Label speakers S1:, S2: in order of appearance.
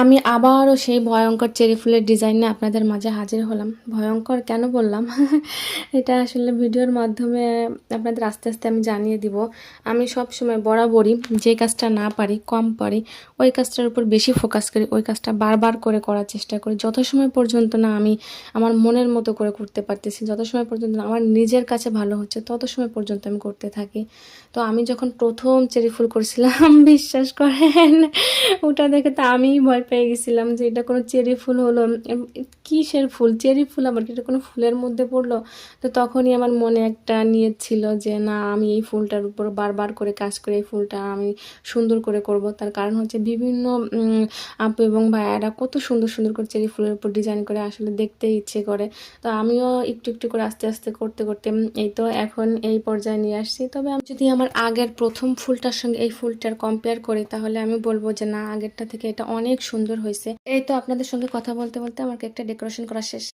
S1: আমি আবারও সেই ভয়ঙ্কর চেরি ফুলের ডিজাইন নিয়ে আপনাদের মাঝে হাজির হলাম। ভয়ঙ্কর কেন বললাম? এটা আসলে ভিডিওর মাধ্যমে আপনাদের আস্তে আস্তে আমি জানিয়ে দিব। আমি সবসময় বরাবরই যে কাজটা না পারি, কম পারি, ওই কাজটার উপর বেশি ফোকাস করি। ওই কাজটা বারবার করে করার চেষ্টা করি। যত সময় পর্যন্ত না আমি আমার মনের মতো করে করতে পারতেছি, যত সময় পর্যন্ত না আমার নিজের কাছে ভালো হচ্ছে, তত সময় পর্যন্ত আমি করতে থাকি। তো আমি যখন প্রথম চেরি ফুল করছিলাম, বিশ্বাস করেন ওটা দেখে তো আমিই ভয় পেয়ে গেছিলাম যে এটা কোনো চেরি ফুল হলো, কিসের ফুল, চেরি ফুল আবার কি, এটা কোনো ফুলের মধ্যে পড়লো। তো তখনই আমার মনে একটা নিয়ত ছিল যে না, আমি এই ফুলটার উপর বারবার করে কাজ করে এই ফুলটা আমি সুন্দর করে করব। তার কারণ হচ্ছে বিভিন্ন আপু এবং ভাইয়ারা কত সুন্দর সুন্দর করে চেরি ফুলের উপর ডিজাইন করে, আসলে দেখতে ইচ্ছে করে। তো আমিও একটু একটু করে আস্তে আস্তে করতে করতে এই তো এখন এই পর্যায়ে নিয়ে আসছি। তবে আমি যদি আমার আগের প্রথম ফুলটার সঙ্গে এই ফুলটার কম্পেয়ার করি, তাহলে আমি বলবো যে না, আগেরটা থেকে এটা অনেক সুন্দর হয়েছে। এই তো আপনাদের সঙ্গে কথা বলতে বলতে আমার একটা ডেকোরেশন করা শেষ।